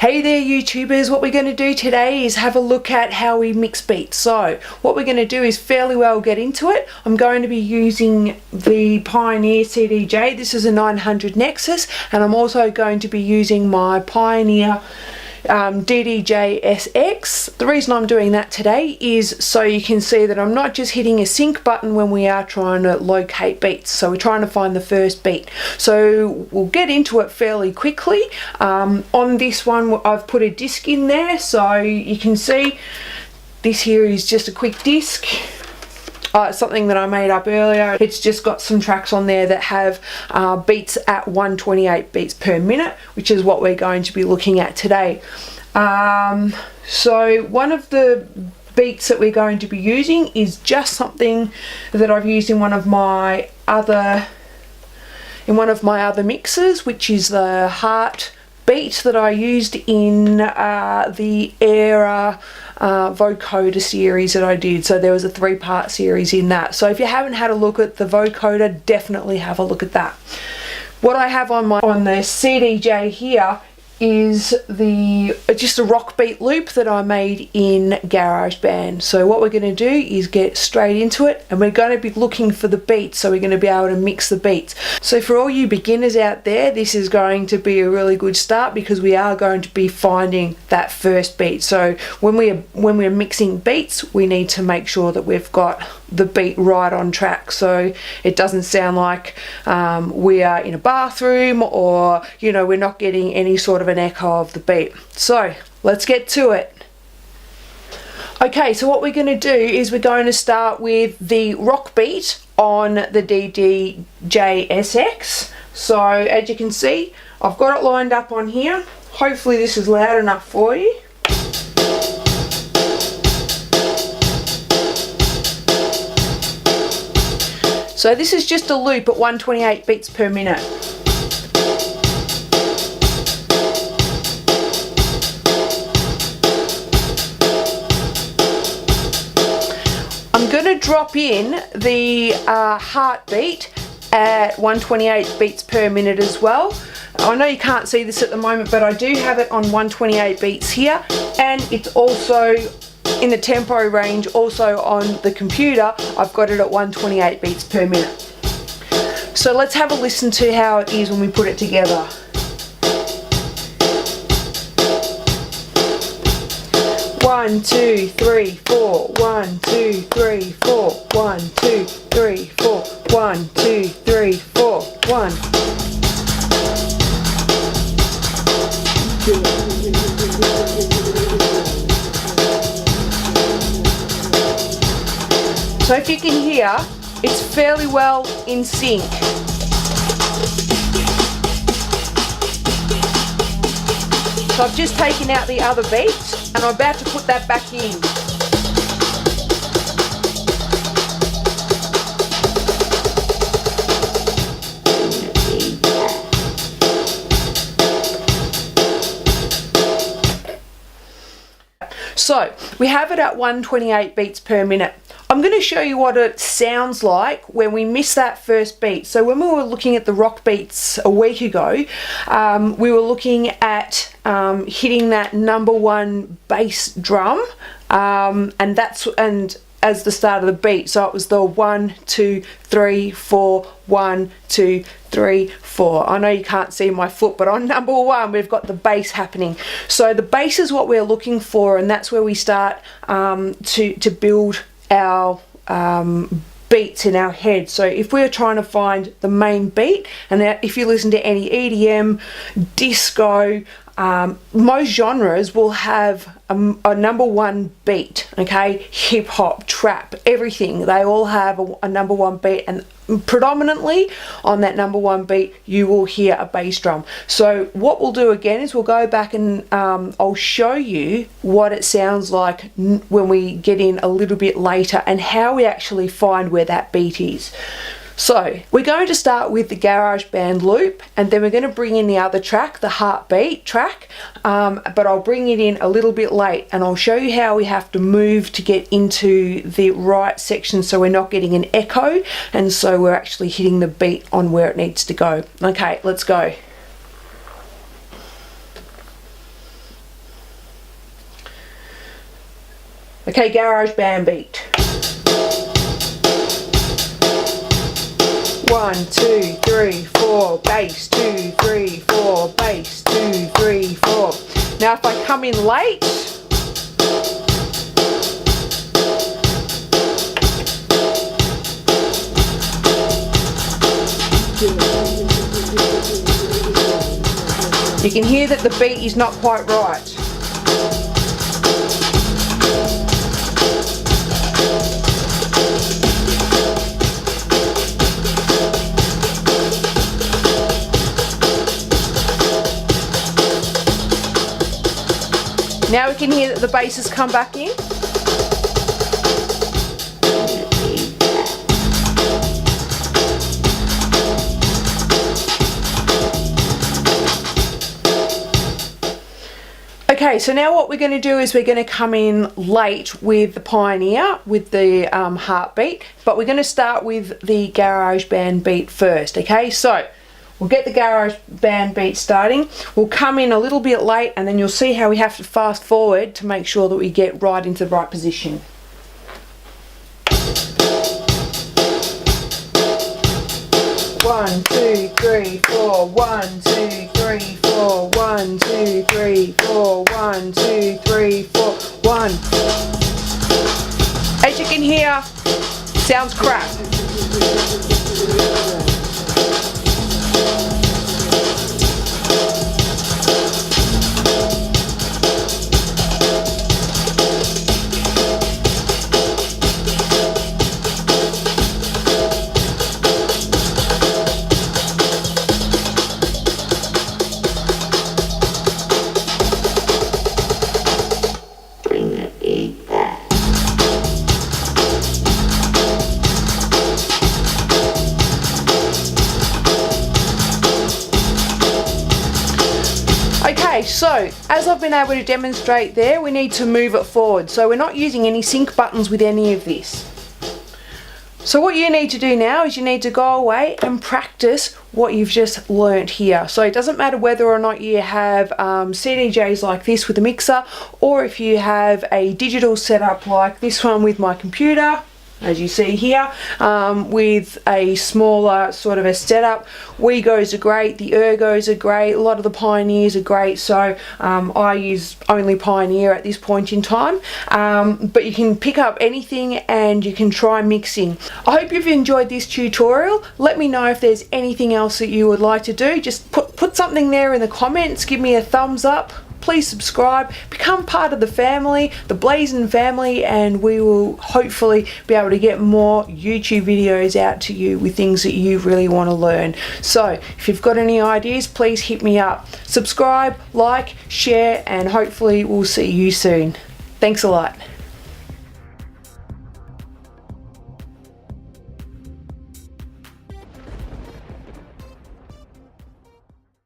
Hey there YouTubers, what we're going to do today is have a look at how we mix beats. So what we're going to do is fairly well get into it. I'm going to be using the Pioneer CDJ. This is a 900 Nexus, and I'm also going to be using my Pioneer DDJ-SX. The reason I'm doing that today is so you can see that I'm not just hitting a sync button when we are trying to locate beats. So we're trying to find the first beat. So we'll get into it fairly quickly. On this one I've put a disc in there, so you can see this here is just a quick disc. It's something that I made up earlier. It's just got some tracks on there that have beats at 128 beats per minute, which is what we're going to be looking at today. So one of the beats that we're going to be using is just something that I've used in one of my other mixes, which is the heart beat that I used in the Era vocoder series that I did. So there was a 3-part series in that. So if you haven't had a look at the vocoder, definitely have a look at that. What I have on the CDJ here is just a rock beat loop that I made in GarageBand. So what we're going to do is get straight into it, and we're going to be looking for the beats, so we're going to be able to mix the beats. So for all you beginners out there, this is going to be a really good start because we are going to be finding that first beat. So when we're mixing beats, we need to make sure that we've got the beat right on track, so it doesn't sound like we are in a bathroom, or we're not getting any sort of an echo of the beat. So let's get to it. Okay, so what we're going to do is we're going to start with the rock beat on the DDJ-SX. So as you can see, I've got it lined up on here. Hopefully this is loud enough for you. So this is just a loop at 128 beats per minute. I'm going to drop in the heartbeat at 128 beats per minute as well. I know you can't see this at the moment, but I do have it on 128 beats here, and it's also in the tempo range. Also on the computer, I've got it at 128 beats per minute. So let's have a listen to how it is when we put it together. One, two, three, four. 1, 2, 3, 4. 1, 2, 3, 4. 1, 2, 3, 4. 1. So if you can hear, it's fairly well in sync. So I've just taken out the other beat, and I'm about to put that back in. So we have it at 128 beats per minute. I'm going to show you what it sounds like when we miss that first beat. So when we were looking at the rock beats a week ago, we were looking at hitting that #1 bass drum, and as the start of the beat. So it was the 1, 2, 3, 4, 1, 2, 3, 4. I know you can't see my foot, but on #1 we've got the bass happening. So the bass is what we're looking for, and that's where we start to build our beats in our head. So if we're trying to find the main beat, and if you listen to any EDM, disco, most genres will have a #1 beat, okay? Hip hop, trap, everything, they all have a #1 beat, and predominantly on that #1 beat you will hear a bass drum. So what we'll do again is we'll go back and I'll show you what it sounds like when we get in a little bit later, and how we actually find where that beat is. So we're going to start with the GarageBand loop, and then we're going to bring in the other track, the heartbeat track, but I'll bring it in a little bit late, and I'll show you how we have to move to get into the right section so we're not getting an echo, and so we're actually hitting the beat on where it needs to go. Okay, let's go. Okay, GarageBand beat. 1, 2, 3, 4, bass, 2, 3, 4, bass, 2, 3, 4. Now if I come in late, you can hear that the beat is not quite right. Now we can hear that the bass has come back in. Okay, so now what we're going to do is we're going to come in late with the Pioneer, with the heartbeat, but we're going to start with the GarageBand beat first, okay? So we'll get the GarageBand beat starting, we'll come in a little bit late, and then you'll see how we have to fast forward to make sure that we get right into the right position. One, two, three, four, 1, 2, 3, 4, 1, 2, 3, 4, 1, 2, 3, 4, 1. As you can hear, sounds crap. Okay, so as I've been able to demonstrate there, we need to move it forward. So we're not using any sync buttons with any of this. So what you need to do now is you need to go away and practice what you've just learnt here. So it doesn't matter whether or not you have CDJs like this with a mixer, or if you have a digital setup like this one with my computer, as you see here, with a smaller sort of a setup. Wegos are great, the Ergos are great, a lot of the Pioneers are great, so I use only Pioneer at this point in time, but you can pick up anything and you can try mixing. I hope you've enjoyed this tutorial. Let me know if there's anything else that you would like to do. Just put something there in the comments, give me a thumbs up. Please subscribe, become part of the family, the Blazyn family, and we will hopefully be able to get more YouTube videos out to you with things that you really want to learn. So if you've got any ideas, please hit me up. Subscribe, like, share, and hopefully we'll see you soon. Thanks a lot.